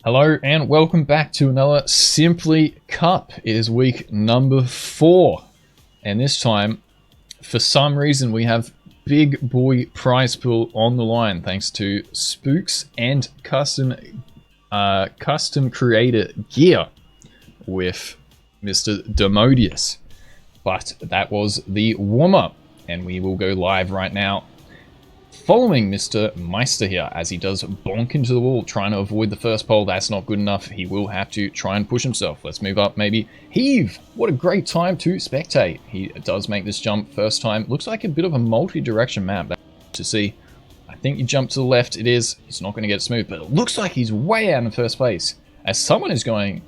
Hello and welcome back to another Simply Cup. It is week number 4, and this time, for some reason, we have big boy prize pool on the line thanks to Spooks and custom creator gear with Mr. Demodius. But that was the warm-up, and we will go live right now following Mr. Meister here as he does bonk into the wall, trying to avoid the first pole. That's not good enough. He will have to try and push himself. Let's move up, maybe. Heave! What a great time to spectate. He does make this jump first time. Looks like a bit of a multi-direction map to see. I think you jump to the left. It is. He's not going to get smooth, but it looks like he's way out in first place as someone is going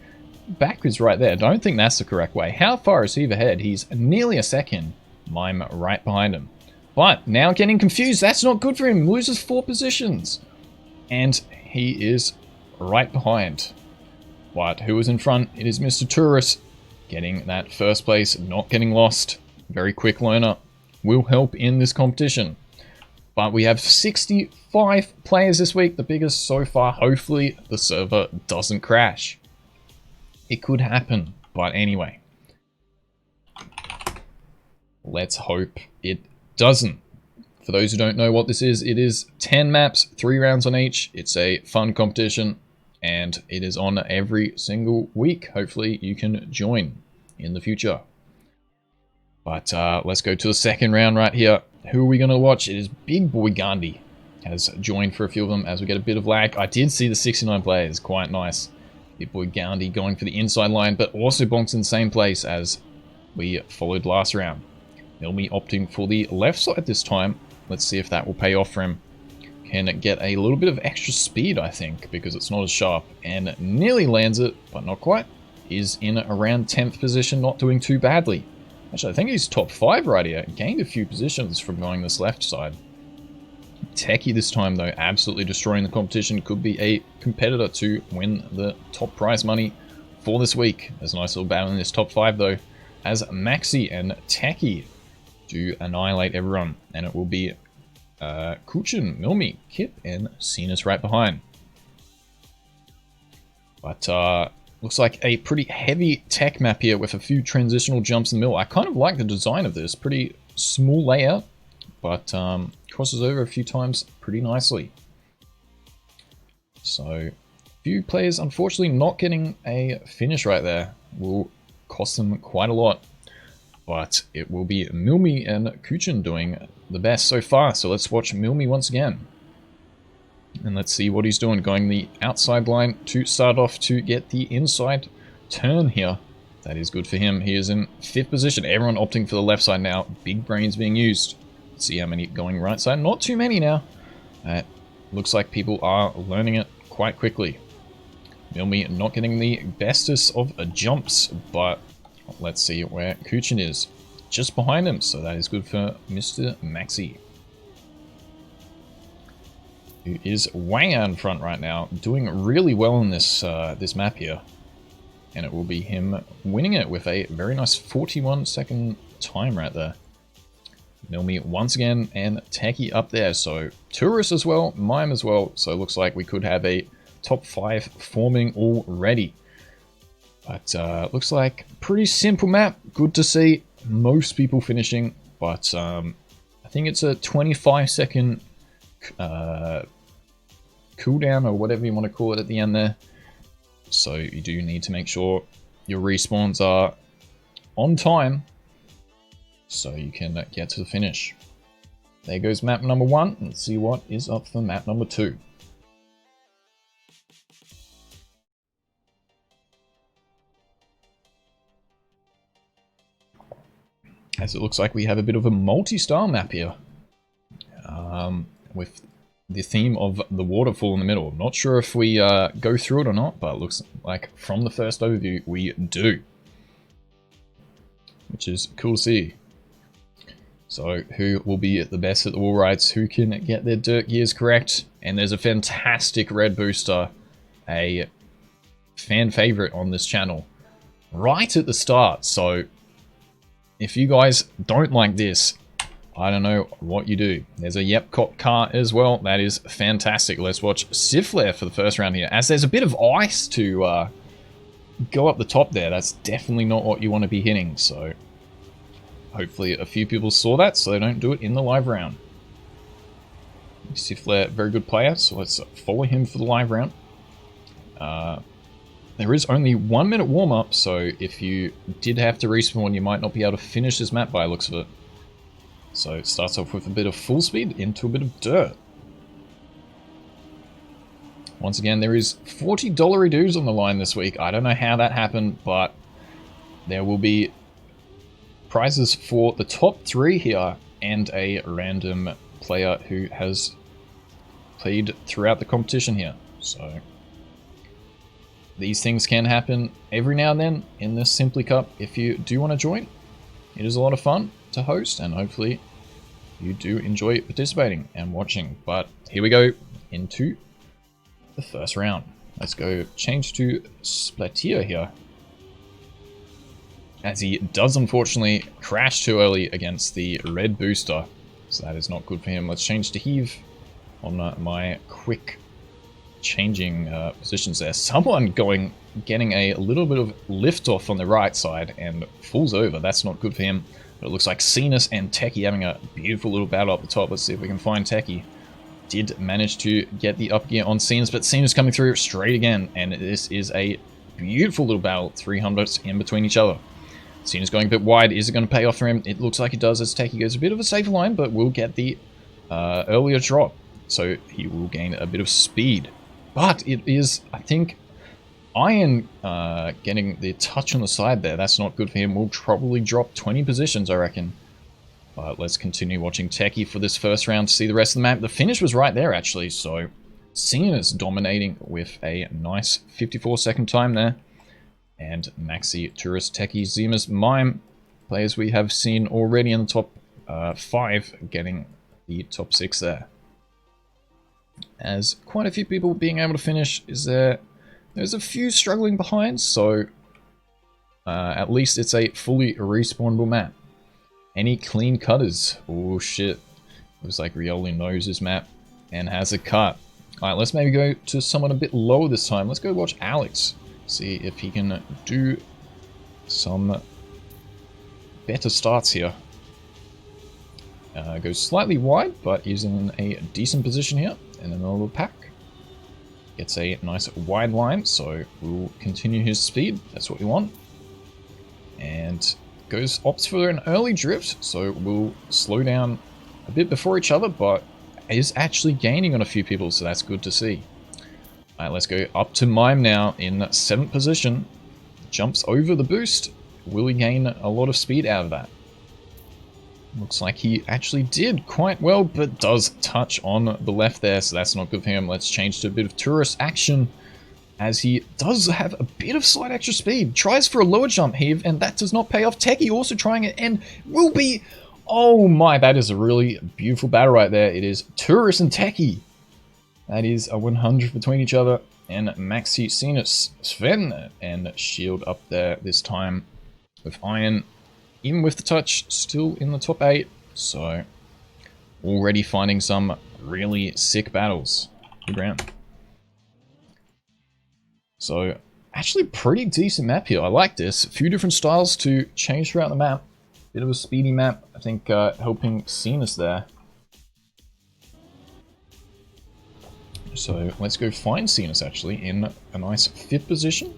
backwards right there. Don't think that's the correct way. How far is he ahead? He's nearly a second. Mime right behind him. But now getting confused, that's not good for him. Loses 4 positions. And he is right behind. But who is in front? It is Mr. Tourist getting that first place, not getting lost. Very quick learner. Will help in this competition. But we have 65 players this week, the biggest so far. Hopefully the server doesn't crash. It could happen, but anyway. Let's hope it doesn't. For those who don't know what this is, it is 10 maps, 3 rounds on each. It's a fun competition, and it is on every single week. Hopefully you can join in the future. But let's go to the second round right here. Who are we going to watch? It is Big Boy Gandhi has joined for a few of them as we get a bit of lag. I did see the 69 players, quite nice. Big Boy Gandhi going for the inside line, but also bonks in the same place as we followed last round. Milmi opting for the left side this time. Let's see if that will pay off for him. Can get a little bit of extra speed, I think, because it's not as sharp. And nearly lands it, but not quite. Is in around 10th position, not doing too badly. Actually, I think he's top 5 right here. Gained a few positions from going this left side. Techie this time, though, absolutely destroying the competition. Could be a competitor to win the top prize money for this week. There's a nice little battle in this top 5, though, as Maxi and Techie to annihilate everyone, and it will be Kuchen, Milmi, Kip, and Cena's right behind. But looks like a pretty heavy tech map here with a few transitional jumps in the middle. I kind of like the design of this. Pretty small layout, but crosses over a few times pretty nicely. So, a few players unfortunately not getting a finish right there will cost them quite a lot. But it will be Milmi and Kuchen doing the best so far. So let's watch Milmi once again. And let's see what he's doing. Going the outside line to start off to get the inside turn here. That is good for him. He is in 5th position. Everyone opting for the left side now. Big brains being used. Let's see how many going right side. Not too many now. Looks like people are learning it quite quickly. Milmi not getting the bestest of jumps, but let's see where Kuchen is. Just behind him, so that is good for Mr. Maxi. Who is way out in front right now, doing really well in this this map here. And it will be him winning it with a very nice 41-second time right there. Milmi once again, and Techie up there. So Tourist as well, Mime as well. So it looks like we could have a top 5 forming already. But looks like pretty simple map. Good to see most people finishing, but I think it's a 25-second cooldown or whatever you want to call it at the end there. So you do need to make sure your respawns are on time so you can get to the finish. There goes map number 1. Let's see what is up for map number 2. As it looks like we have a bit of a multi-style map here. With the theme of the waterfall in the middle. I'm not sure if we go through it or not, but it looks like from the first overview we do. Which is cool to see. So who will be the best at the wall rides? Who can get their dirt gears correct? And there's a fantastic red booster. A fan favorite on this channel. Right at the start. So if you guys don't like this, I don't know what you do. There's a Yepcot car as well. That is fantastic. Let's watch Siflare for the first round here. As there's a bit of ice to go up the top there. That's definitely not what you want to be hitting. So hopefully a few people saw that so they don't do it in the live round. Siflare, very good player. So let's follow him for the live round. There is only 1 minute warm-up. So if you did have to respawn, you might not be able to finish this map by the looks of it. So it starts off with a bit of full speed into a bit of dirt. Once again, there is $40 dues on the line this week. I don't know how that happened, but there will be prizes for the top 3 here and a random player who has played throughout the competition here. So these things can happen every now and then in this Simply Cup if you do want to join. It is a lot of fun to host, and hopefully you do enjoy participating and watching. But here we go into the first round. Let's go change to Splatier here, as he does unfortunately crash too early against the red booster, so that is not good for him. Let's change to Heave on my quick changing positions there. Someone getting a little bit of lift off on the right side and falls over. That's not good for him. But it looks like Cenas and Techie having a beautiful little battle up the top. Let's see if we can find Techie. Did manage to get the up gear on Cenas, but Cenas coming through straight again. And this is a beautiful little battle. 300s in between each other. Cenas going a bit wide. Is it going to pay off for him? It looks like it does as Techie goes a bit of a safer line, but will get the earlier drop. So he will gain a bit of speed. But it is, I think, Iron getting the touch on the side there. That's not good for him. We'll probably drop 20 positions, I reckon. But let's continue watching Techie for this first round to see the rest of the map. The finish was right there, actually. So Cena's dominating with a nice 54-second time there. And Maxi, Tourist, Techie, Zimas, Mime, players we have seen already in the top 5 getting the top 6 there. As quite a few people being able to finish, there's a few struggling behind, so at least it's a fully respawnable map. Any clean cutters? Oh shit. Looks like Rioli knows his map and has a cut. Alright, let's maybe go to someone a bit lower this time. Let's go watch Alex. See if he can do some better starts here. Goes slightly wide, but is in a decent position here in the middle of the pack. Gets a nice wide line, so we'll continue his speed. That's what we want. And opts for an early drift, so we'll slow down a bit before each other, but is actually gaining on a few people, so that's good to see. Alright, let's go up to Mime now in 7th position. Jumps over the boost. Will he gain a lot of speed out of that? Looks like he actually did quite well, but does touch on the left there, so that's not good for him. Let's change to a bit of tourist action, as he does have a bit of slight extra speed. Tries for a lower jump heave, and that does not pay off. Techie also trying it, and will be... Oh my, that is a really beautiful battle right there. It is Tourist and Techie. That is a 100 between each other, and Maxi, Cenas, Sven, and Shield up there this time with Iron. Even with the touch, still in the top 8, so already finding some really sick battles. Good round. So, actually pretty decent map here. I like this. A few different styles to change throughout the map. Bit of a speedy map, I think, helping Cenas there. So, let's go find Cenas, actually, in a nice 5th position.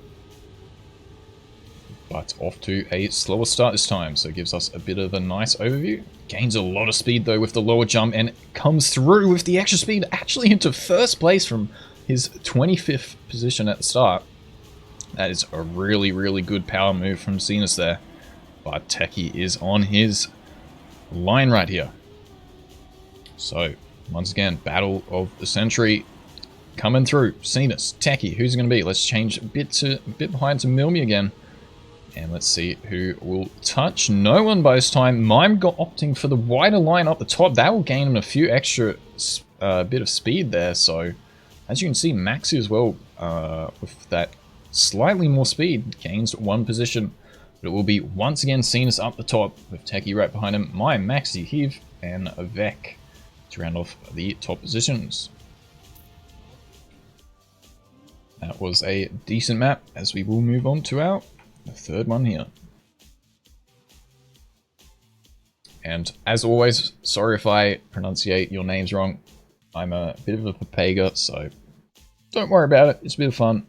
But off to a slower start this time, so it gives us a bit of a nice overview. Gains a lot of speed though with the lower jump, and comes through with the extra speed, actually into 1st place from his 25th position at the start. That is a really, really good power move from Cenas there. But Techie is on his line right here. So, once again, battle of the century coming through. Cenas, Techie, who's it going to be? Let's change a bit behind to Milmy again. And let's see who will touch. No one by this time. Mime got opting for the wider line up the top. That will gain him a few extra bit of speed there. So, as you can see, Maxi as well, with that slightly more speed, gains 1 position. But it will be once again Cenas up the top with Techie right behind him. Mime, Maxi, Heave, and Vec to round off the top positions. That was a decent map, as we will move on to our third one here. And as always, sorry if I pronunciate your names wrong. I'm a bit of a papega, so don't worry about it. It's a bit of fun.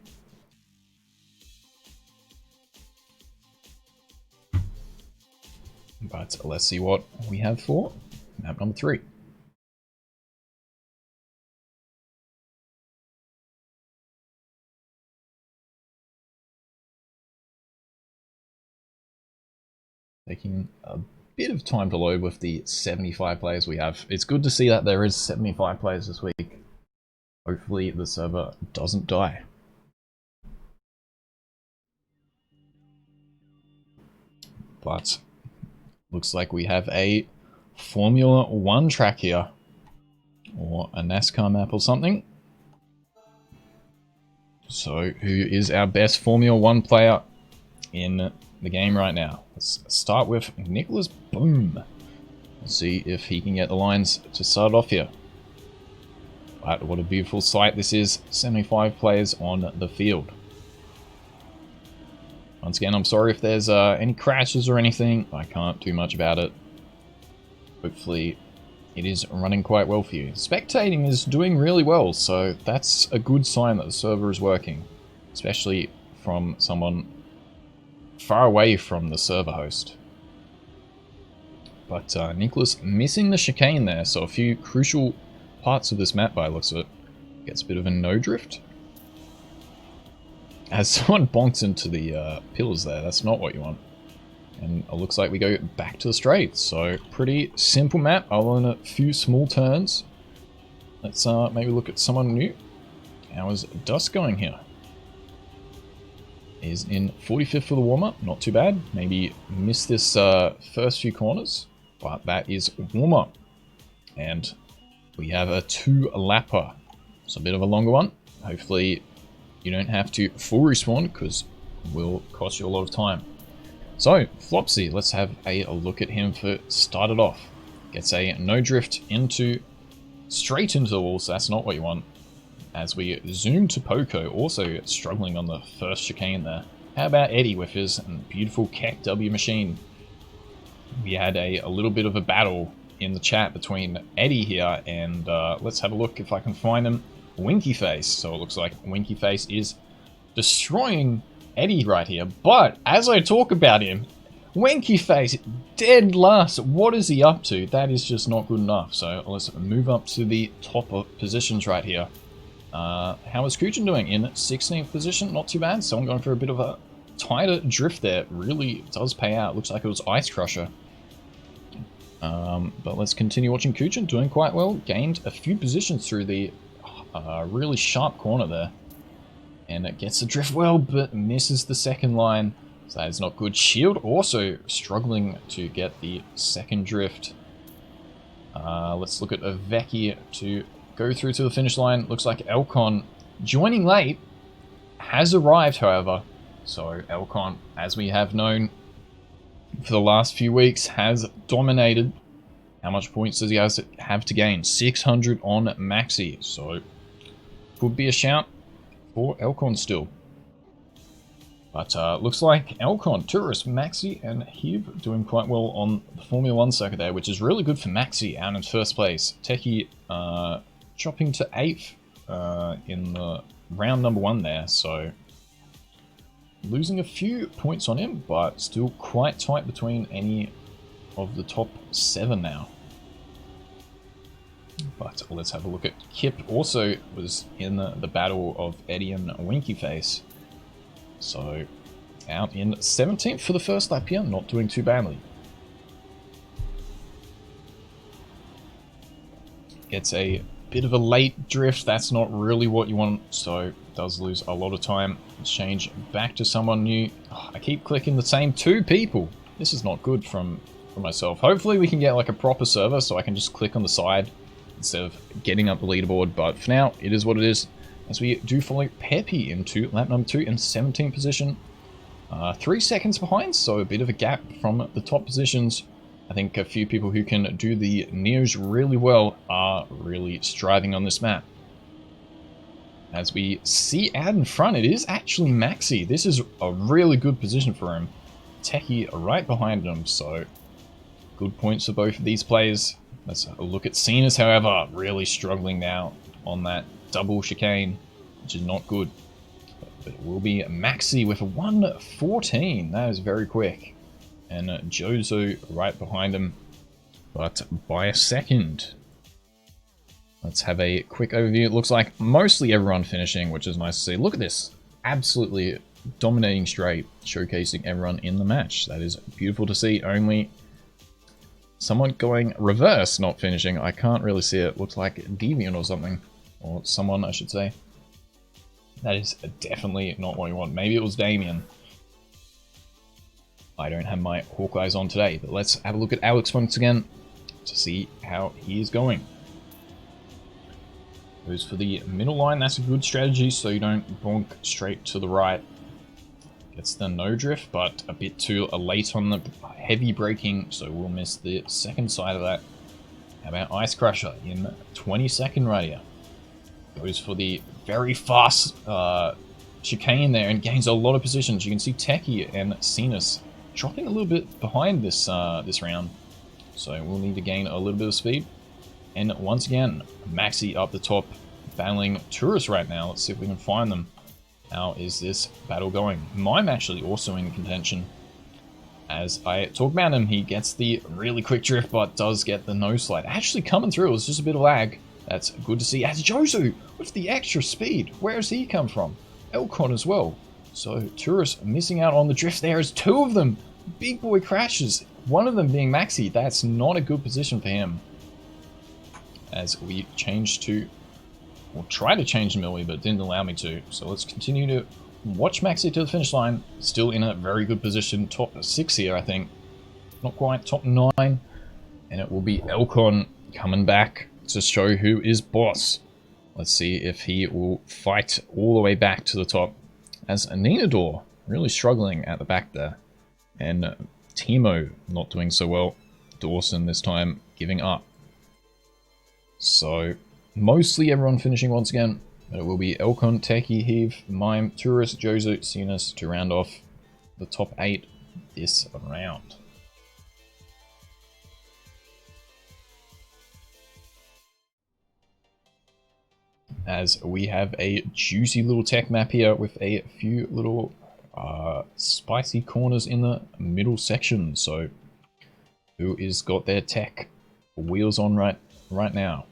But let's see what we have for map number 3. Taking a bit of time to load with the 75 players we have. It's good to see that there is 75 players this week. Hopefully the server doesn't die. But looks like we have a Formula 1 track here. Or a NASCAR map or something. So who is our best Formula 1 player in the game right now? Let's start with Nicholas Boom. Let's see if he can get the lines to start off here. But what a beautiful sight this is. 75 players on the field. Once again, I'm sorry if there's any crashes or anything. I can't do much about it. Hopefully it is running quite well for you. Spectating is doing really well, so that's a good sign that the server is working. Especially from someone far away from the server host. But Nicholas missing the chicane there, so a few crucial parts of this map by the looks of it. Gets a bit of a no drift. As someone bonks into the pillars there, that's not what you want. And it looks like we go back to the straight, so pretty simple map other than a few small turns. Let's maybe look at someone new. How is Dusk going here? Is in 45th for the warm-up, not too bad. Maybe missed this first few corners, but that is warm-up. And we have a 2-lapper. It's a bit of a longer one. Hopefully you don't have to full respawn, because it will cost you a lot of time. So, Flopsy, let's have a look at him for started off. Gets a no drift straight into the wall, so that's not what you want. As we zoom to Poco, also struggling on the first chicane there. How about Eddie with his beautiful Keck W machine? We had a little bit of a battle in the chat between Eddie here and let's have a look if I can find him. Winky Face. So it looks like Winky Face is destroying Eddie right here. But as I talk about him, Winky Face dead last. What is he up to? That is just not good enough. So let's move up to the top of positions right here. How is Kuchen doing? In 16th position, not too bad. Someone going for a bit of a tighter drift there. Really does pay out. Looks like it was Ice Crusher. But let's continue watching Kuchen, doing quite well. Gained a few positions through the really sharp corner there. And it gets the drift well, but misses the second line. So that is not good. Shield also struggling to get the second drift. Let's look at a Vecchi to go through to the finish line. Looks like Elcon, joining late, has arrived, however. So Elcon, as we have known for the last few weeks, has dominated. How much points does he have to gain? 600 on Maxi. So could be a shout for Elcon still. But looks like Elcon, Tourist, Maxi, and Hib doing quite well on the Formula 1 circuit there, which is really good for Maxi out in first place. Techie dropping to 8th in the round number 1 there, so losing a few points on him, but still quite tight between any of the top 7 now. But let's have a look at Kip. Also was in the battle of Eddie and Winky Face. So out in 17th for the first lap here, not doing too badly. Gets a bit of a late drift. That's not really what you want, so does lose a lot of time. Let's change back to someone new. Oh, I keep clicking the same 2 people. This is not good for myself. Hopefully we can get like a proper server so I can just click on the side instead of getting up the leaderboard, but for now it is what it is, as we do follow Peppy into lap number 2 in 17th position. 3 seconds behind, so a bit of a gap from the top positions. I think a few people who can do the Neos really well are really striving on this map. As we see out in front, it is actually Maxi. This is a really good position for him. Techie right behind him, so good points for both of these players. Let's look at Cenas, however, really struggling now on that double chicane, which is not good. But it will be Maxi with a 1:14. That is very quick. And Jozo right behind him, but by a second. Let's have a quick overview. It looks like mostly everyone finishing, which is nice to see. Look at this. Absolutely dominating straight, showcasing everyone in the match. That is beautiful to see. Only someone going reverse, not finishing. I can't really see it. Looks like Deviant or something. Or someone, I should say. That is definitely not what we want. Maybe it was Damien. I don't have my Hawkeyes on today. But let's have a look at Alex once again to see how he is going. Goes for the middle line. That's a good strategy so you don't bonk straight to the right. Gets the no drift, but a bit too late on the heavy braking, so we'll miss the second side of that. How about Ice Crusher in 22nd right here? Goes for the very fast chicane there and gains a lot of positions. You can see Techie and Cenas dropping a little bit behind this this round, so we'll need to gain a little bit of speed. And once again, Maxi up the top, battling tourists right now. Let's see if we can find them. How is this battle going? Mime actually also in contention. As I talk about him, he gets the really quick drift, but does get the no slide. Actually coming through, it was just a bit of lag. That's good to see. As Jozu with the extra speed, where has he come from? Elcon as well. So tourists missing out on the drift. There is two of them. Big boy crashes. One of them being Maxi. That's not a good position for him. As we change to, or try to change Millie, but didn't allow me to. So let's continue to watch Maxi to the finish line. Still in a very good position, top 6 here, I think. Not quite, top 9. And it will be Elcon coming back to show who is boss. Let's see if he will fight all the way back to the top. As Ninador really struggling at the back there. And Timo not doing so well. Dawson this time giving up. So, mostly everyone finishing once again. But it will be Elcon, Techie, Heave, Mime, Tourist, Jozo, Cenas to round off the top 8 this round. As we have a juicy little tech map here with a few little spicy corners in the middle section. So, who is got their tech wheels on right now?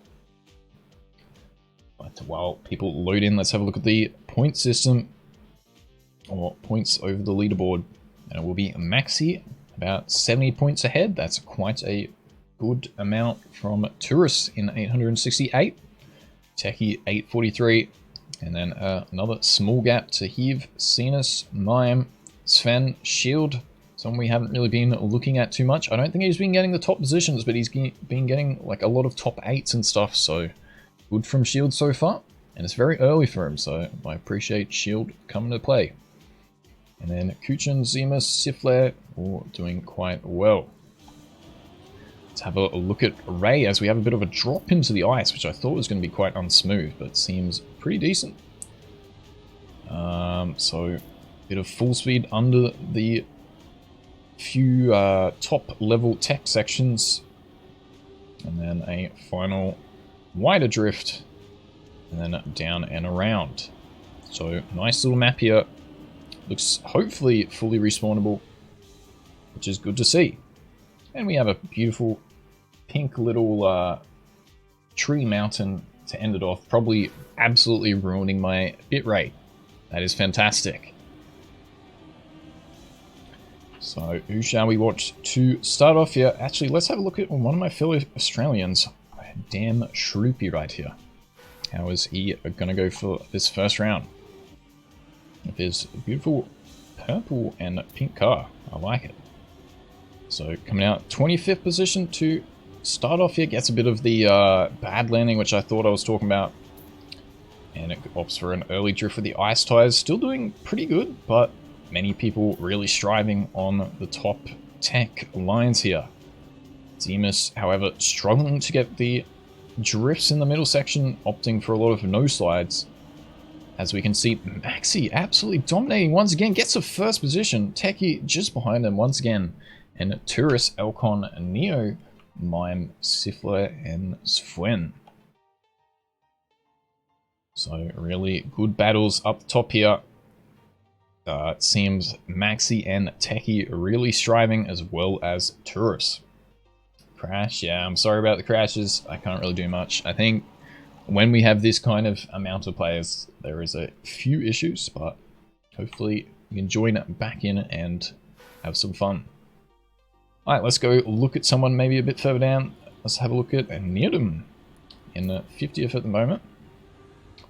But while people load in, let's have a look at the point system, or points over the leaderboard. And it will be Maxi, about 70 points ahead. That's quite a good amount from Tourists in 868. Techie 843. And then another small gap to Heave, Cenas, Mime, Sven, Shield. Someone we haven't really been looking at too much. I don't think he's been getting the top positions, but he's been getting like a lot of top 8s and stuff, so good from Shield so far. And it's very early for him, so I appreciate Shield coming to play. And then Kuchen, Zemus, Sifler, all doing quite well. Let's have a look at Ray as we have a bit of a drop into the ice, which I thought was going to be quite unsmooth, but seems pretty decent. So, a bit of full speed under the few top level tech sections, and then a final wider drift, and then down and around. So nice little map here. Looks hopefully fully respawnable, which is good to see. And we have a beautiful pink little tree mountain to end it off, probably absolutely ruining my bitrate. That is fantastic. So, who shall we watch to start off here? Actually, let's have a look at one of my fellow Australians. Damn Shroopy right here. How is he going to go for this first round? With his beautiful purple and pink car. I like it. So, coming out 25th position to start off here. Gets a bit of the bad landing, which I thought I was talking about. And it opts for an early drift with the ice tires. Still doing pretty good, but many people really striving on the top tech lines here. Demus, however, struggling to get the drifts in the middle section, opting for a lot of no slides. As we can see, Maxi absolutely dominating once again, gets the first position. Techie just behind him once again. And Turris, Elcon, Neo, Mime, Sifler, and Sfuen. So really good battles up the top here. It seems Maxi and Techie really striving, as well as Turris. Crash, yeah, I'm sorry about the crashes. I can't really do much. I think when we have this kind of amount of players, there is a few issues, but hopefully you can join back in and have some fun. Alright, let's go look at someone maybe a bit further down. Let's have a look at Needham in the 50th at the moment.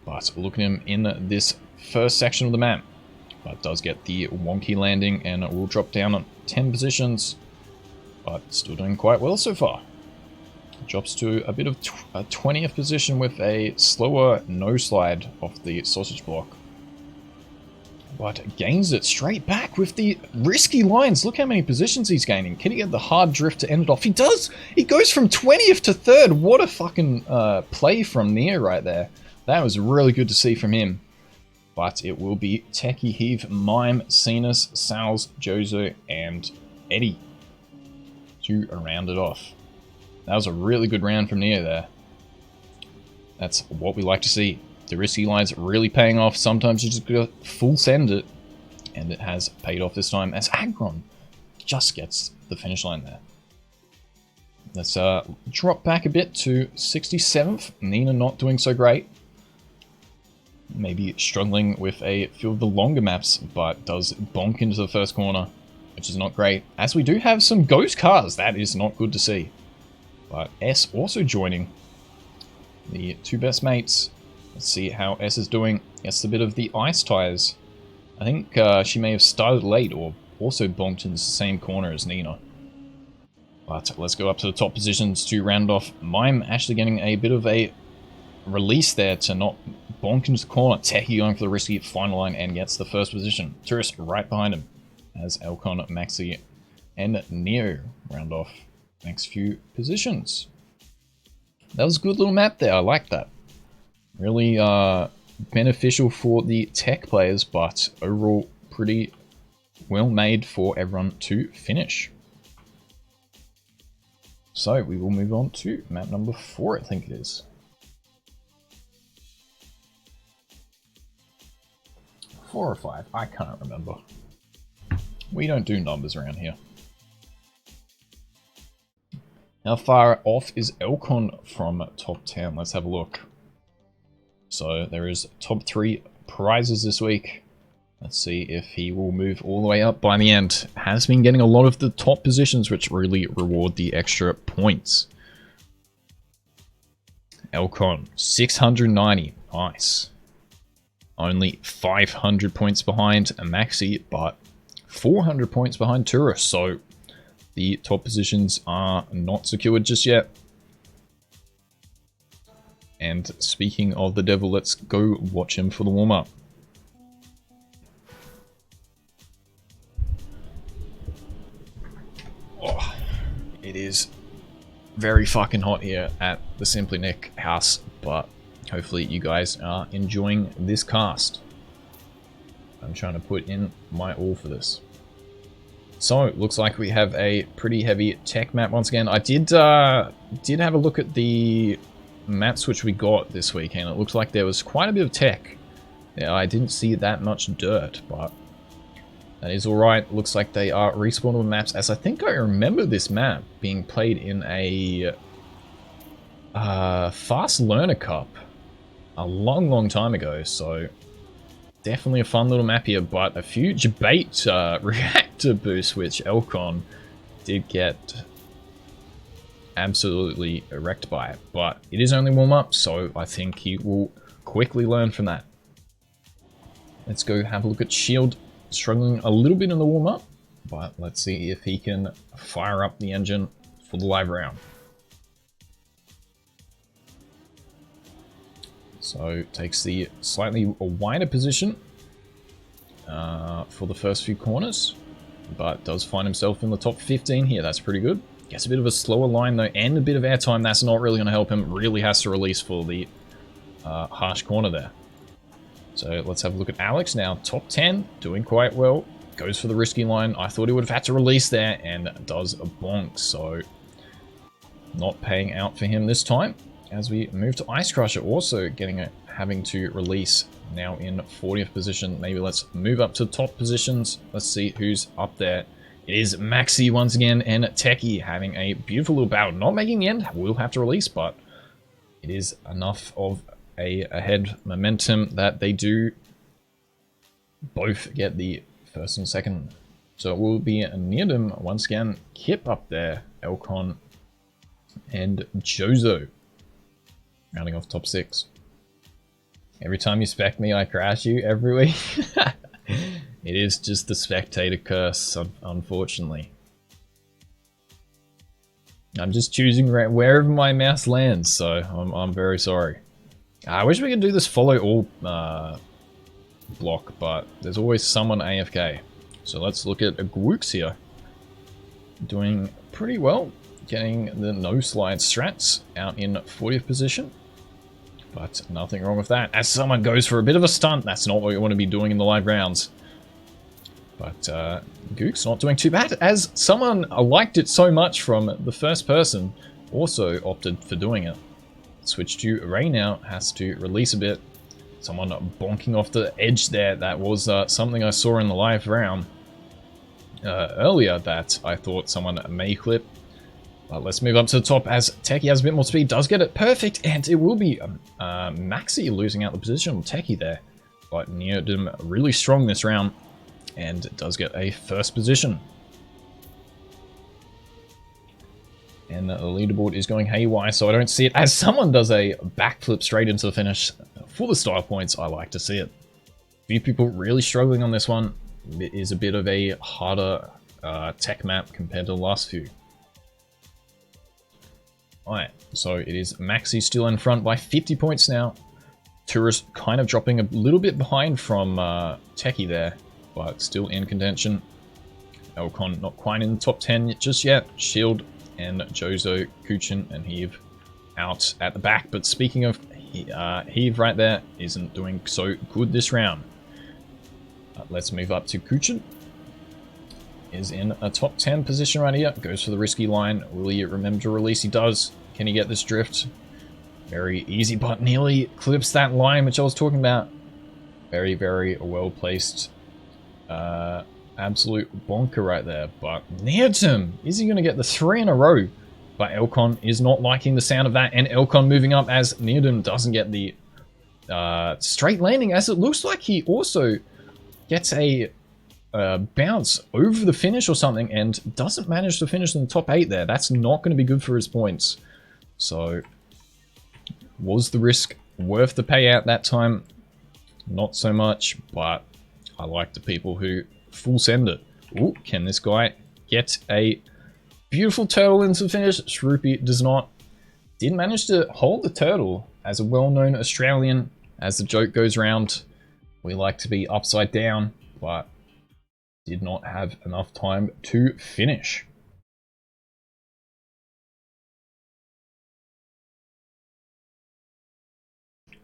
But look at him in this first section of the map. But does get the wonky landing and will drop down on 10 positions. But still doing quite well so far. Drops to a bit of a 20th position with a slower no slide off the sausage block. But gains it straight back with the risky lines. Look how many positions he's gaining. Can he get the hard drift to end it off? He does! He goes from 20th to 3rd. What a fucking play from Neo right there. That was really good to see from him. But it will be Techie, Heave, Mime, Cenas, Salz, Jozo, and Eddie to round it off. That was a really good round from Neo there. That's what we like to see. The risky lines really paying off. Sometimes you just gotta full send it. And it has paid off this time as Agron just gets the finish line there. Let's drop back a bit to 67th. Nina not doing so great. Maybe struggling with a few of the longer maps, but does bonk into the first corner, which is not great. As we do have some ghost cars, that is not good to see. But S also joining the two best mates. Let's see how S is doing. Gets a bit of the ice tires. I think she may have started late or also bonked into the same corner as Nina. But let's go up to the top positions to round off. Mime actually getting a bit of a release there to not bonk into the corner. Techie going for the risky final line and gets the first position. Tourist right behind him as Elcon, Maxi, and Neo round off next few positions. That was a good little map there. I like that. Really beneficial for the tech players, but overall pretty well made for everyone to finish. So we will move on to map number 4, I think it is. 4 or 5, I can't remember. We don't do numbers around here. How far off is Elcon from top 10? Let's have a look. So there is top 3 prizes this week. Let's see if he will move all the way up by the end. Has been getting a lot of the top positions, which really reward the extra points. Elcon, 690. Nice. Only 500 points behind Maxi, but 400 points behind Turris. So the top positions are not secured just yet. And speaking of the devil, let's go watch him for the warm-up. Oh, it is very fucking hot here at the Simply Nick house, but hopefully you guys are enjoying this cast. I'm trying to put in my all for this. So, looks like we have a pretty heavy tech map once again. I did have a look at the maps which we got this weekend. It looks like there was quite a bit of tech. Yeah, I didn't see that much dirt, but that is alright. Looks like they are respawnable maps, as I think I remember this map being played in a Fast Learner Cup a long time ago, so definitely a fun little map here, but a few debate reactor boosts which Elcon did get absolutely wrecked by it, but it is only warm up, so I think he will quickly learn from that. Let's go have a look at Shield, struggling a little bit in the warm up, but let's see if he can fire up the engine for the live round. So takes the slightly wider position for the first few corners, but does find himself in the top 15 here. That's pretty good. Gets a bit of a slower line though, and a bit of airtime. That's not really going to help him. Really has to release for the harsh corner there. So let's have a look at Alex now. Top 10, doing quite well. Goes for the risky line. I thought he would have had to release there, and does a bonk. So not paying out for him this time. As we move to Ice Crusher, also having to release now in 40th position. Maybe let's move up to top positions. Let's see who's up there. It is Maxi once again, and Techie having a beautiful little battle. Not making the end, will have to release, but it is enough of a ahead momentum that they do both get the first and second. So it will be near them once again. Kip up there, Elcon and Jozo rounding off top 6. Every time you spec me, I crash you every week. It is just the spectator curse, unfortunately. I'm just choosing wherever my mouse lands, so I'm very sorry. I wish we could do this follow all block, but there's always someone AFK. So let's look at Gwooks here. Doing pretty well, getting the no slide strats out in 40th position. But nothing wrong with that. As someone goes for a bit of a stunt, that's not what you want to be doing in the live rounds. But Gook's not doing too bad, as someone liked it so much from the first person, also opted for doing it. Switch to Ray now, has to release a bit. Someone bonking off the edge there. That was something I saw in the live round earlier that I thought someone may clip. But let's move up to the top as Techie has a bit more speed, does get it perfect, and it will be Maxi losing out the position on Techie there. But Neodym really strong this round, and it does get a first position. And the leaderboard is going haywire, so I don't see it. As someone does a backflip straight into the finish for the style points, I like to see it. A few people really struggling on this one. It is a bit of a harder tech map compared to the last few. Alright, so it is Maxi still in front by 50 points now. Tourist kind of dropping a little bit behind from Techie there, but still in contention. Elcon not quite in the top 10 just yet. Shield and Jozo, Kuchin, and Heave out at the back. But speaking of Heave right there, isn't doing so good this round. Let's move up to Kuchin. Is in a top 10 position right here. Goes for the risky line. Will he remember to release? He does. Can he get this drift? Very easy, but nearly clips that line, which I was talking about. Very, very well placed. Absolute bonker right there. But Neodym, is he going to get the 3 in a row? But Elcon is not liking the sound of that. And Elcon moving up as Neodym doesn't get the straight landing, as it looks like he also gets a bounce over the finish or something and doesn't manage to finish in the top 8 there. That's not going to be good for his points. So, was the risk worth the payout that time? Not so much, but I like the people who full send it. Ooh, can this guy get a beautiful turtle into the finish? Shroopy does not. Did manage to hold the turtle as a well-known Australian. As the joke goes round, we like to be upside down, but did not have enough time to finish.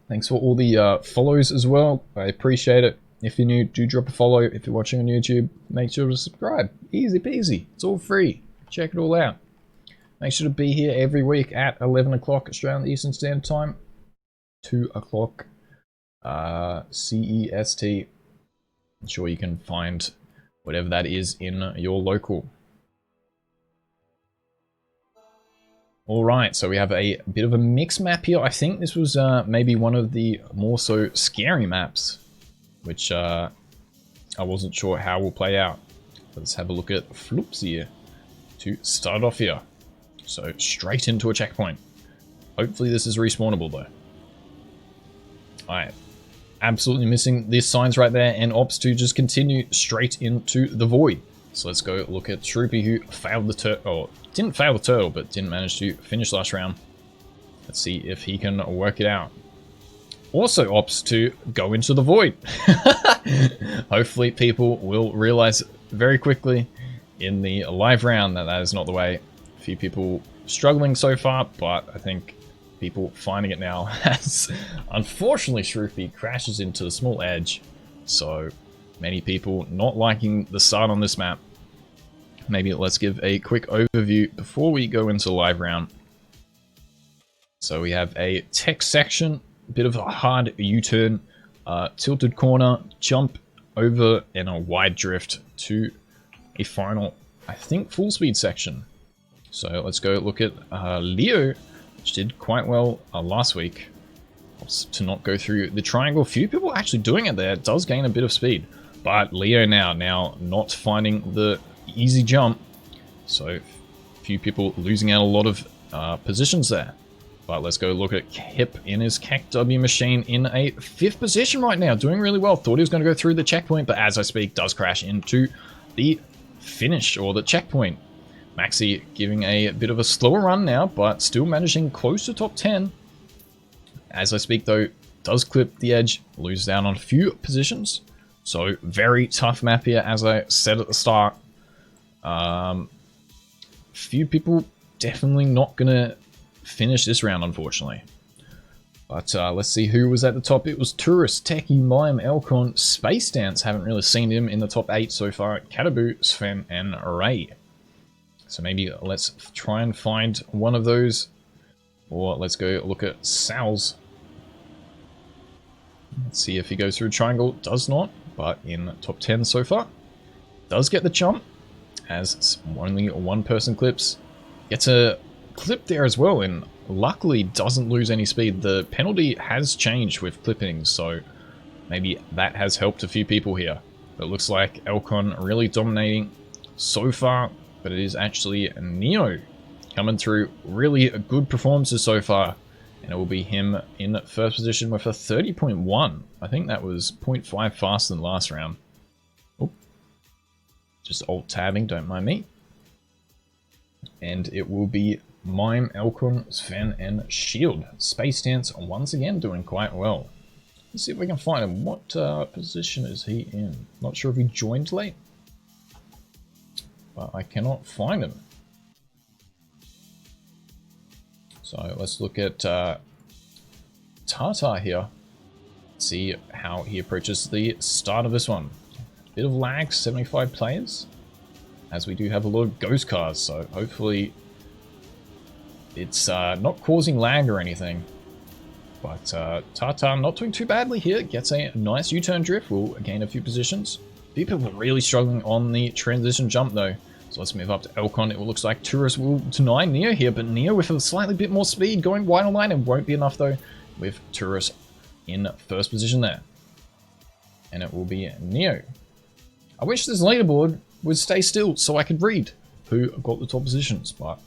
Thanks for all the follows as well. I appreciate it. If you're new, do drop a follow. If you're watching on YouTube, make sure to subscribe. Easy peasy. It's all free. Check it all out. Make sure to be here every week at 11 o'clock Australian Eastern Standard Time. 2 o'clock CEST. I'm sure you can find whatever that is in your local. Alright, so we have a bit of a mix map here. I think this was maybe one of the more so scary maps, which I wasn't sure how will play out. Let's have a look at Floops here to start off here. So straight into a checkpoint. Hopefully this is respawnable though. Alright, absolutely missing these signs right there, and Ops to just continue straight into the void. So let's go look at Shroopy, who failed the turtle, or didn't fail the turtle, but didn't manage to finish last round. Let's see if he can work it out. Also opts to go into the void. Hopefully people will realize very quickly in the live round that that is not the way. A few people struggling so far, but I think people finding it now as unfortunately Shroofy crashes into the small edge. So many people not liking the start on this map. Maybe let's give a quick overview before we go into the live round. So we have a tech section, a bit of a hard U-turn, tilted corner, jump over, and a wide drift to a final, I think, full speed section. So let's go look at Leo, which did quite well last week. To not go through the triangle. Few people actually doing it there. It does gain a bit of speed. But Leo now not finding the easy jump. So few people losing out a lot of positions there. But let's go look at Hip in his KW machine in a 5th position right now. Doing really well. Thought he was going to go through the checkpoint, but as I speak, does crash into the finish or the checkpoint. Maxi giving a bit of a slower run now, but still managing close to top 10. As I speak though, does clip the edge, loses out on a few positions. So very tough map here, as I said at the start. Few people definitely not going to finish this round, unfortunately. But let's see who was at the top. It was Tourist, Techie, Mime, Elcon, Space Dance. Haven't really seen him in the top 8 so far. Kataboo, Sven, and Ray. So maybe let's try and find one of those. Or let's go look at Sal's. Let's see if he goes through triangle. Does not, but in top 10 so far. Does get the jump, as only one person clips. Gets a clip there as well, and luckily doesn't lose any speed. The penalty has changed with clipping, so maybe that has helped a few people here. But it looks like Elcon really dominating so far, but it is actually Neo coming through. Really good performances so far, and it will be him in first position with a 30.1. I think that was 0.5 faster than last round. Oh, just alt-tabbing, don't mind me. And it will be Mime, Elcon, Sven, and Shield. Space Dance once again doing quite well. Let's see if we can find him. What position is he in? Not sure if he joined late, but I cannot find him. So let's look at Tata here. See how he approaches the start of this one. Bit of lag, 75 players, as we do have a lot of ghost cars, so hopefully it's not causing lag or anything. But Tata not doing too badly here. Gets a nice U-turn drift. Will gain a few positions. People were really struggling on the transition jump though. So let's move up to Elcon. It looks like Tourist will deny Neo here, but Neo with a slightly bit more speed going wide on line. It won't be enough though, with Tourist in first position there. And it will be Neo. I wish this leaderboard would stay still so I could read who got the top positions, but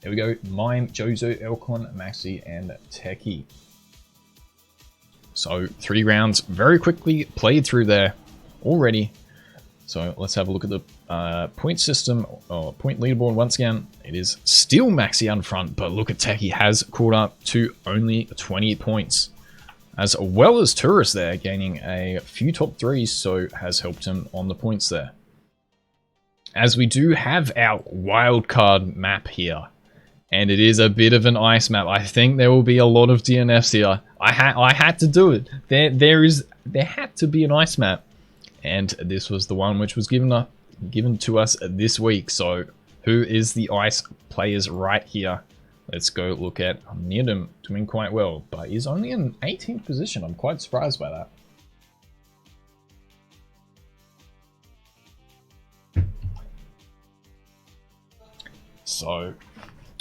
there we go. Mime, Jozo, Elcon, Maxi, and Techie. So 3 rounds very quickly played through there already. So let's have a look at the point system, or point leaderboard once again. It is still Maxi on front, but look at Techie has caught up to only 20 points. As well as Tourist there, gaining a few top 3s, so has helped him on the points there. As we do have our wildcard map here, and it is a bit of an ice map. I think there will be a lot of DNFs here. I had to do it. There had to be an ice map. And this was the one which was given to us this week. So who is the ice players right here? Let's go look at Needham doing quite well, but he's only in 18th position. I'm quite surprised by that. So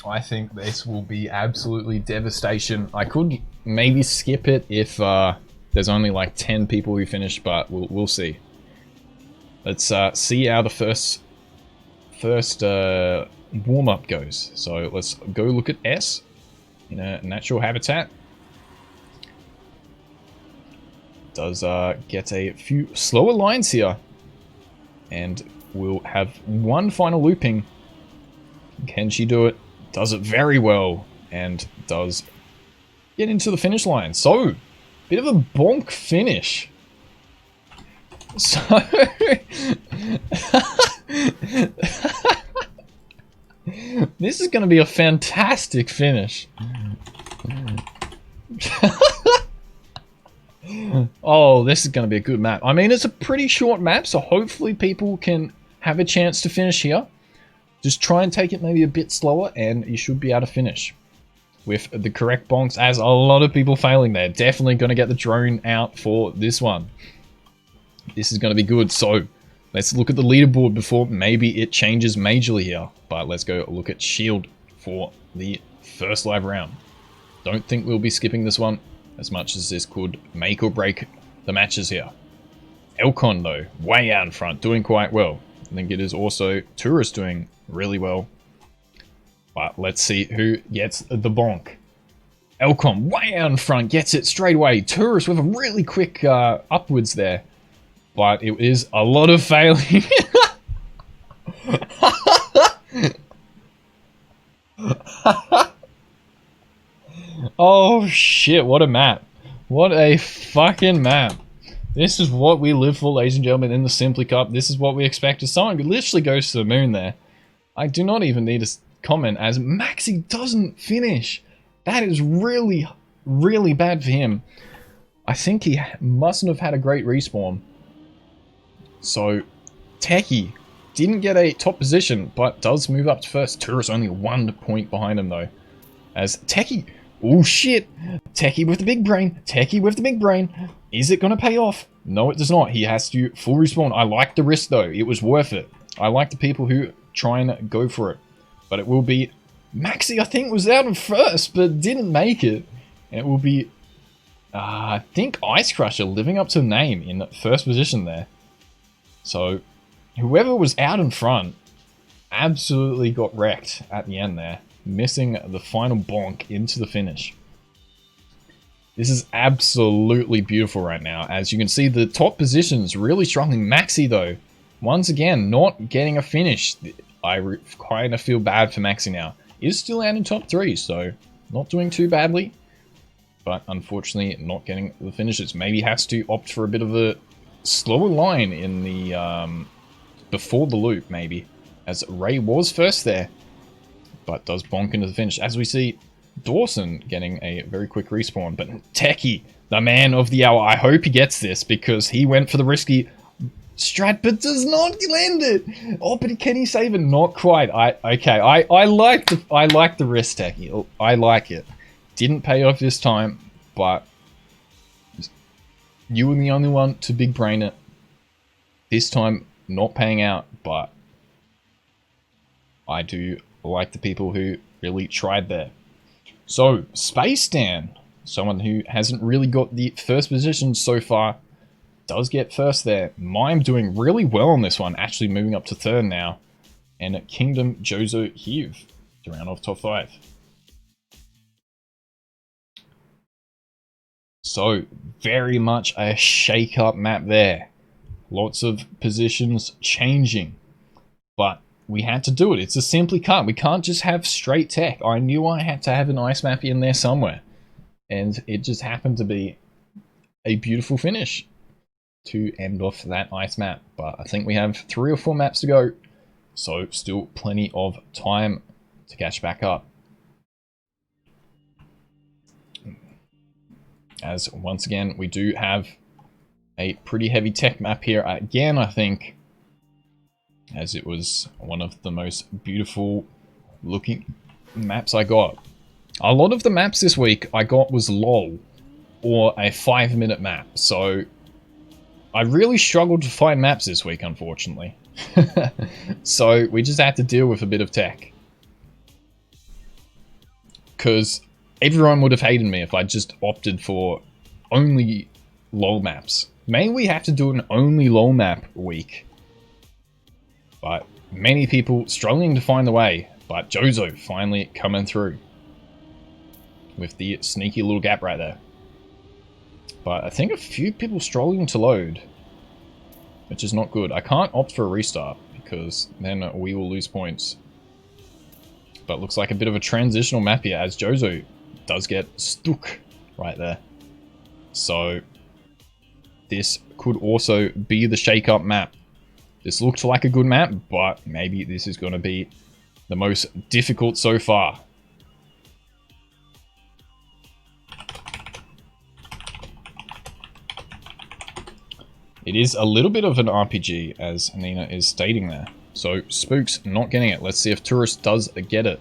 I think this will be absolutely devastation. I could maybe skip it if there's only like 10 people who finish, but we'll see. Let's see how the first warm-up goes. So let's go look at S in a natural habitat. Does get a few slower lines here, and we'll have one final looping. Can she do it? Does it very well, and does get into the finish line. So bit of a bonk finish. So This is going to be a fantastic finish. Oh, this is going to be a good map. I mean, it's a pretty short map, so hopefully people can have a chance to finish here. Just try and take it maybe a bit slower, and you should be able to finish with the correct bonks, as a lot of people failing there. Definitely going to get the drone out for this one. This is going to be good. So let's look at the leaderboard before maybe it changes majorly here. But let's go look at Shield for the first live round. Don't think we'll be skipping this one, as much as this could make or break the matches here. Elcon, though, way out in front, doing quite well. I think it is also Tourist doing really well. But let's see who gets the bonk. Elcon, way out in front, gets it straight away. Tourist with a really quick upwards there. But it is a lot of failing. Oh shit, what a map. What a fucking map. This is what we live for, ladies and gentlemen, in the Simply Cup. This is what we expect as someone who literally goes to the moon there. I do not even need to comment, as Maxi doesn't finish. That is really, really bad for him. I think he mustn't have had a great respawn. So, Techie didn't get a top position, but does move up to first. Tourist only 1 point behind him, though. As Techie... Oh, shit! Techie with the big brain. Techie with the big brain. Is it going to pay off? No, it does not. He has to full respawn. I like the risk, though. It was worth it. I like the people who try and go for it. But it will be... Maxi, I think, was out in first, but didn't make it. And it will be... I think Ice Crusher living up to the name in first position there. So, whoever was out in front absolutely got wrecked at the end there, missing the final bonk into the finish. This is absolutely beautiful right now. As you can see, the top positions really struggling. Maxi, though, once again, not getting a finish. I kind of feel bad for Maxi now. He's still out in top 3, so not doing too badly. But unfortunately, not getting the finishes. Maybe has to opt for a bit of a slower line in the before the loop, maybe, as Ray was first there, but does bonk into the finish. As we see Dawson getting a very quick respawn, but Techie, the man of the hour, I hope he gets this, because he went for the risky strat but does not land it. Oh, but can he save it? Not quite. I like the risk, Techie. I like it. Didn't pay off this time, but you were the only one to big brain it. This time, not paying out, but I do like the people who really tried there. So, Space Dan, someone who hasn't really got the first position so far, does get first there. Mime doing really well on this one, actually moving up to third now. And Kingdom Jozo Hiv to round off top 5. So, very much a shake-up map there. Lots of positions changing. But we had to do it. It's a Simply Cup. We can't just have straight tech. I knew I had to have an ice map in there somewhere. And it just happened to be a beautiful finish to end off that ice map. But I think we have 3 or 4 maps to go. So, still plenty of time to catch back up. As once again, we do have a pretty heavy tech map here again, I think, as it was one of the most beautiful looking maps I got. A lot of the maps this week I got was LOL, or a 5-minute map, so I really struggled to find maps this week, unfortunately. So we just had to deal with a bit of tech. Because everyone would have hated me if I just opted for only LOL maps. Maybe we have to do an only LOL map week. But many people struggling to find the way. But Jozo finally coming through with the sneaky little gap right there. But I think a few people struggling to load, which is not good. I can't opt for a restart because then we will lose points. But looks like a bit of a transitional map here, as Jozo does get stuck right there. So this could also be the shake-up map. This looked like a good map, but maybe this is going to be The most difficult so far. It is a little bit of an RPG, as Nina is stating there. So, Spook's not getting it. Let's see if Tourist does get it.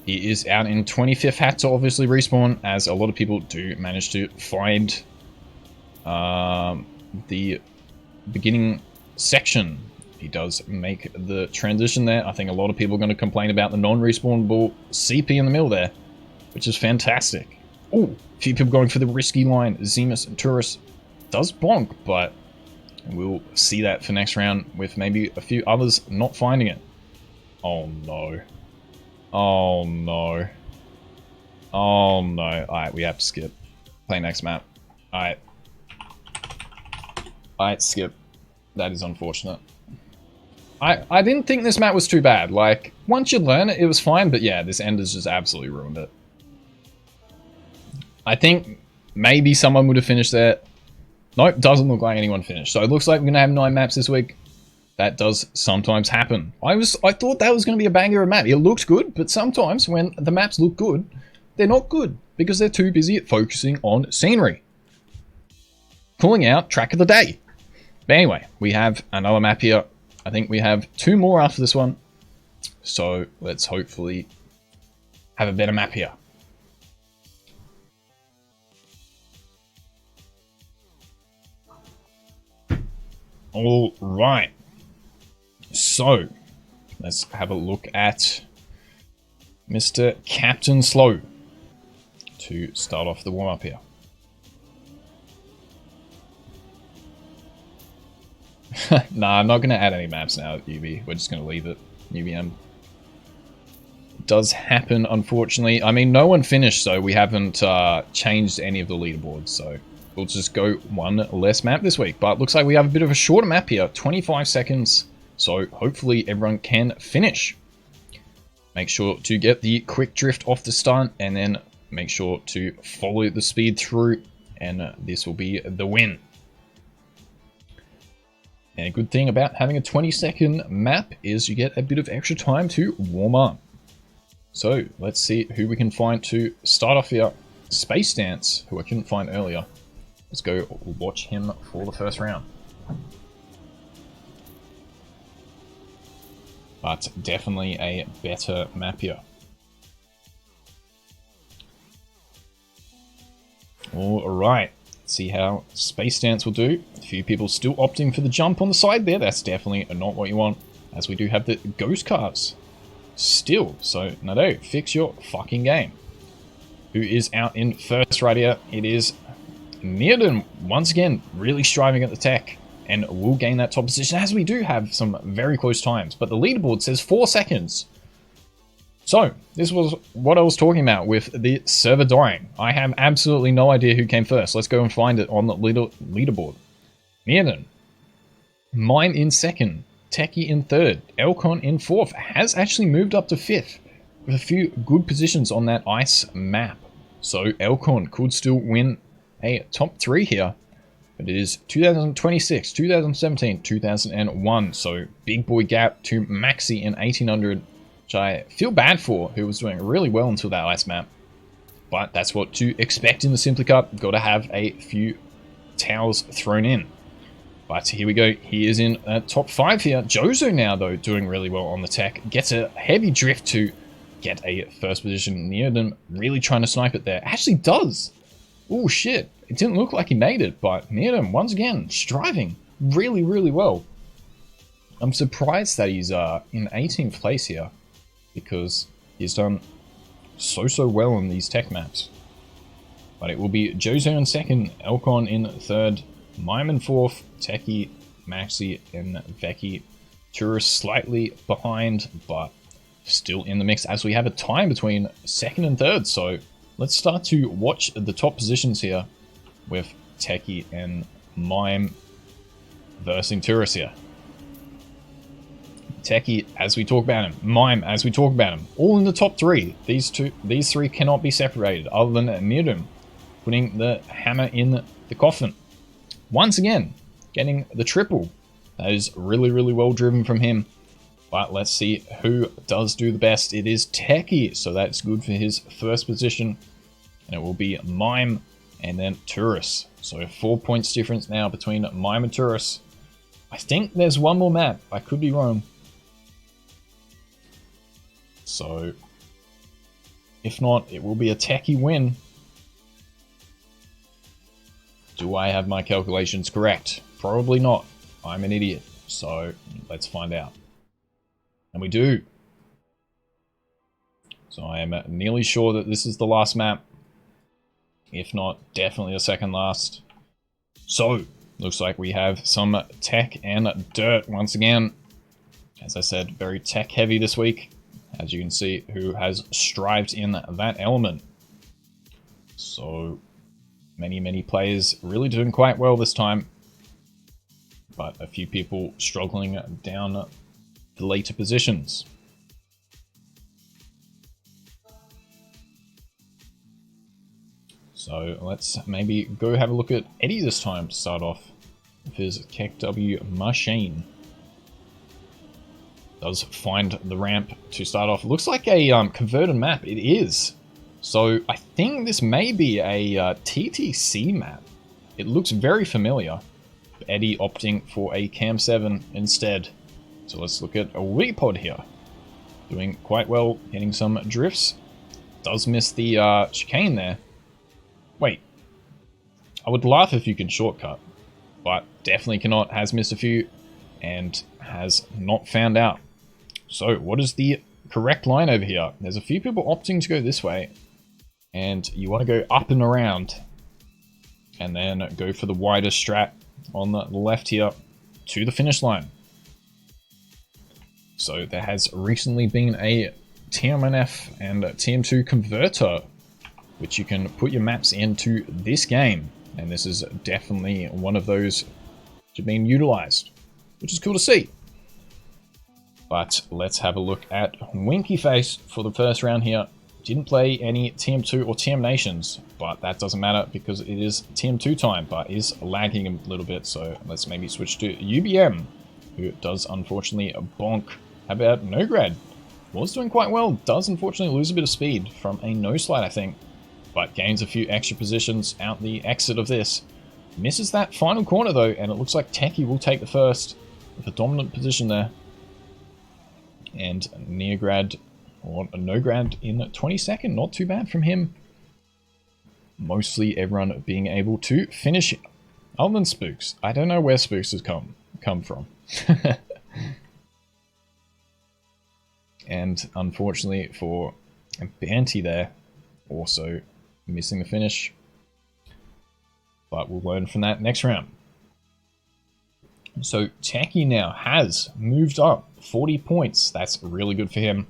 He is out in 25th, had to obviously respawn, as a lot of people do manage to find the beginning section. He does make the transition there. I think a lot of people are going to complain about the non-respawnable CP in the middle there, which is fantastic. Oh, a few people going for the risky line. Zemus and Tourist does bonk, but we'll see that for next round with maybe a few others not finding it. Oh no. Oh no. Oh no. Alright, we have to skip. Play next map. Alright. Alright, skip. That is unfortunate. I didn't think this map was too bad. Like, once you learn it, it was fine, but yeah, this end has just absolutely ruined it. I think maybe someone would have finished there. Nope, doesn't look like anyone finished. So it looks like we're gonna have 9 maps this week. That does sometimes happen. I thought that was gonna be a banger of a map. It looked good, but sometimes when the maps look good, they're not good because they're too busy focusing on scenery. Calling out track of the day. But anyway, we have another map here. I think we have 2 more after this one. So let's hopefully have a better map here. All right. So let's have a look at Mr. Captain Slow to start off the warm-up here. Nah, I'm not going to add any maps now at UB. We're just going to leave it. UBM. It does happen, unfortunately. I mean, no one finished, so we haven't changed any of the leaderboards. So we'll just go 1 less map this week. But it looks like we have a bit of a shorter map here. 25 seconds. So hopefully everyone can finish. Make sure to get the quick drift off the start. And then make sure to follow the speed through. And this will be the win. And a good thing about having a 20-second map is you get a bit of extra time to warm up. So let's see who we can find to start off here. Space Dance, who I couldn't find earlier. Let's go watch him for the first round. But definitely a better map here. Alright. See how Space Dance will do. A few people still opting for the jump on the side there. That's definitely not what you want, as we do have the ghost cars still. So, no, fix your fucking game. Who is out in first right here? It is Nearden, once again, really striving at the tech, and will gain that top position, as we do have some very close times. But the leaderboard says 4 seconds. So, this was what I was talking about with the server dying. I have absolutely no idea who came first. Let's go and find it on the leaderboard. Nearden. Mime in second. Techie in third. Elcon in fourth. Has actually moved up to fifth, with a few good positions on that ice map. So, Elcon could still win a top 3 here. But it is 2026, 2017, 2001. So, big boy gap to Maxi in 1800. Which I feel bad for, who was doing really well until that ice map. But that's what to expect in the Simply Cup. Got to have a few towels thrown in. But here we go. He is in top 5 here. Jozo now, though, doing really well on the tech. Gets a heavy drift to get a first position near them. Really trying to snipe it there. Actually does. Oh, shit. It didn't look like he made it, but near them, once again, striving really, really well. I'm surprised that he's in 18th place here, because he's done so well on these tech maps. But it will be Jozo in second, Elcon in third, Mime in fourth, Techie, Maxi, and Veki. Tourist slightly behind, but still in the mix, as we have a time between second and third. So let's start to watch the top positions here with Techie and Mime versus Tourist here. Techie, as we talk about him. Mime, as we talk about him. All in the top 3. These 3 cannot be separated, other than Mirdum putting the hammer in the coffin. Once again, getting the triple. That is really, really well driven from him. But let's see who does do the best. It is Techie, so that's good for his first position. And it will be Mime and then Tourist. So 4 points difference now between Mime and Tourist. I think there's one more map. I could be wrong. So if not, it will be a Techie win. Do I have my calculations correct? Probably not. I'm an idiot. So let's find out. And we do. So I am nearly sure that this is the last map. If not, definitely the second last. So, looks like we have some tech and dirt once again. As I said, very tech heavy this week. As you can see, who has strived in that element. So, many players really doing quite well this time. But a few people struggling down the later positions. So let's maybe go have a look at Eddie this time to start off with his KW machine. Does find the ramp to start off. It looks like a converted map. It is. So I think this may be a TTC map. It looks very familiar. Eddie opting for a Cam 7 instead. So let's look at a Wiggypod here. Doing quite well, getting some drifts. Does miss the chicane there. Wait. I would laugh if you could shortcut. But definitely cannot. Has missed a few. And has not found out. So what is the correct line over here? There's a few people opting to go this way. And you want to go up and around. And then go for the wider strat on the left here to the finish line. So there has recently been a TMNF and TM2 converter, which you can put your maps into this game. And this is definitely one of those which are being utilized, which is cool to see. But let's have a look at Winky Face for the first round here. Didn't play any TM2 or TM Nations, but that doesn't matter because it is TM2 time, but is lagging a little bit. So let's maybe switch to UBM, who does unfortunately bonk. How about Nograd? Was doing quite well, does unfortunately lose a bit of speed from a no slide, I think, but gains a few extra positions out the exit of this. Misses that final corner though, and it looks like Techie will take the first with a dominant position there. And Neograd, or Nograd in 22nd, not too bad from him. Mostly everyone being able to finish it. Other than Spooks. I don't know where Spooks has come from. And unfortunately for Banty there, also missing the finish. But we'll learn from that next round. So Techie now has moved up 40 points. That's really good for him.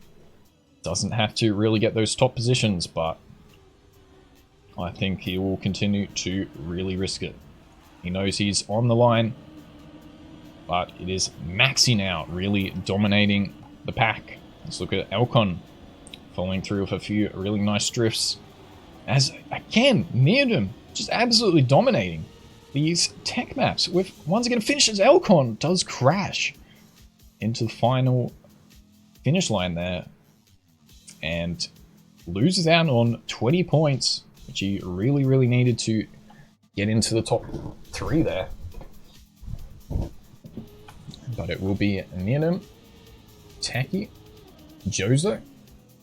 Doesn't have to really get those top positions, but I think he will continue to really risk it. He knows he's on the line, but it is Maxi now really dominating the pack. Let's look at Elcon following through with a few really nice drifts. As, again, Neardom just absolutely dominating these tech maps. With, once again, finishes Elcon does crash into the final finish line there. And loses out on 20 points, which he really needed to get into the top 3 there. But it will be Neardom, Techie, Jozo,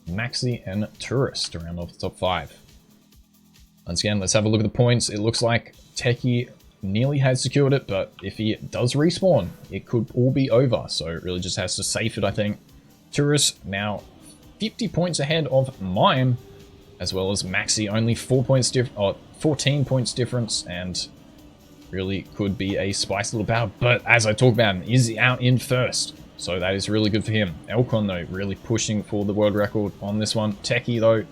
Maxi, and Tourist to round off the top 5. Once again, let's have a look at the points. It looks like Techie nearly has secured it, but if he does respawn, it could all be over. So it really just has to safe it, I think. Tourist now 50 points ahead of Mime, as well as Maxi only 14 points difference, and really could be a spicy little battle. But as I talk about him, is out in first. So that is really good for him. Elcon, though, really pushing for the world record on this one. Techie, though,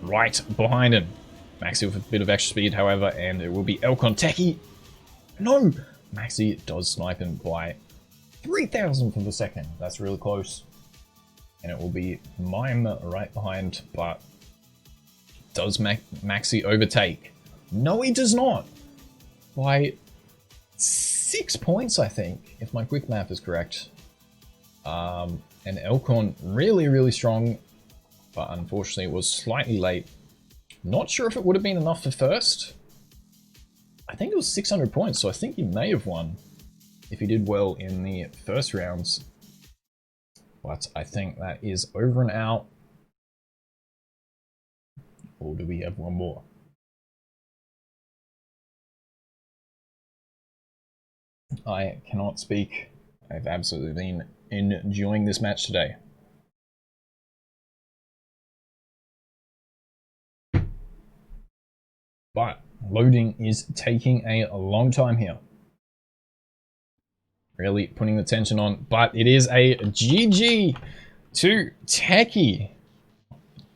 right behind him. Maxi with a bit of extra speed, however, and it will be Elcon. Techie! No! Maxi does snipe him by 3,000 for the second. That's really close. And it will be Mime right behind, but does Maxi overtake? No, he does not! By 6 points, I think, if my quick math is correct. And Elcon really, really strong, but unfortunately it was slightly late. Not sure if it would have been enough for first. I think it was 600 points, so I think he may have won if he did well in the first rounds. But I think that is over and out. Or do we have one more? I cannot speak. I've absolutely been enjoying this match today. But loading is taking a long time here. Really putting the tension on, but it is a GG to Techie.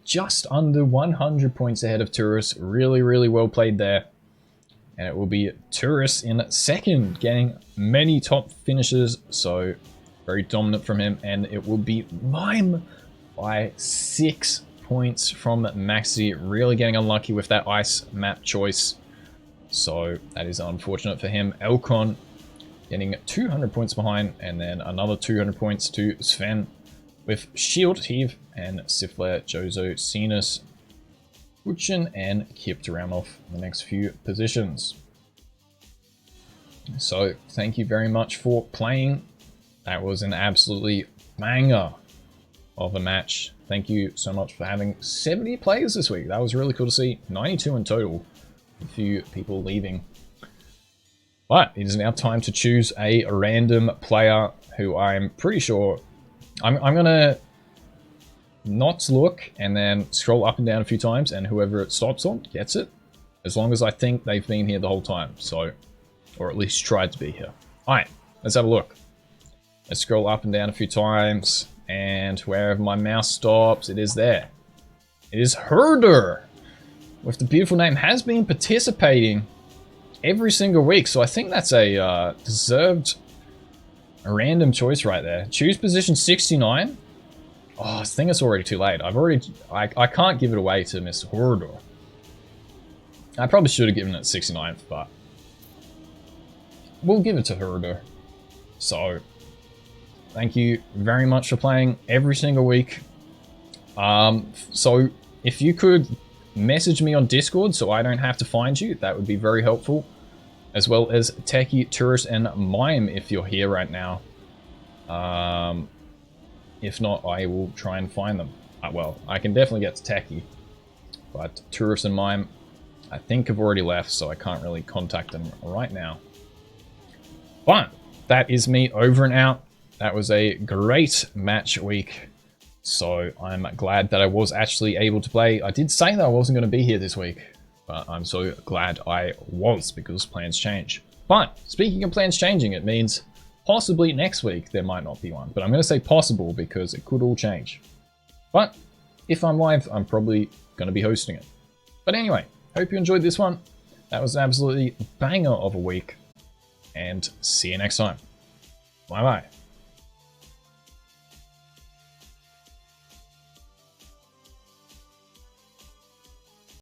Just under 100 points ahead of Tourist. Really, really well played there. And it will be Tourist in second, getting many top finishes, so very dominant from him. And it will be Mime by 6 points from Maxi, really getting unlucky with that ice map choice. So that is unfortunate for him. Elcon getting 200 points behind, and then another 200 points to Sven with Shield Heave and Sifler, Jozo, Cenas, Uchin, and Kip to round off the next few positions. So thank you very much for playing. That was an absolutely banger of a match. Thank you so much for having 70 players this week. That was really cool to see. 92 in total. A few people leaving. But it is now time to choose a random player who I'm pretty sure... I'm going to not look and then scroll up and down a few times, and whoever it stops on gets it. As long as I think they've been here the whole time. So, or at least tried to be here. Alright, let's have a look. Let's scroll up and down a few times. And wherever my mouse stops, it is there. It is Herder, with the beautiful name, has been participating every single week. So I think that's a deserved random choice right there. Choose position 69. Oh, I think it's already too late. I can't give it away to Miss Herder. I probably should have given it 69th, but we'll give it to Herder. So thank you very much for playing every single week. So if you could message me on Discord so I don't have to find you, that would be very helpful. As well as Techie, Tourist, and Mime if you're here right now. If not, I will try and find them. Well, I can definitely get to Techie. But Tourist and Mime, I think have already left, so I can't really contact them right now. But that is me over and out. That was a great match week. So I'm glad that I was actually able to play. I did say that I wasn't going to be here this week, but I'm so glad I was, because plans change. But speaking of plans changing, it means possibly next week there might not be one. But I'm going to say possible because it could all change. But if I'm live, I'm probably going to be hosting it. But anyway, hope you enjoyed this one. That was an absolutely banger of a week. And see you next time. Bye bye.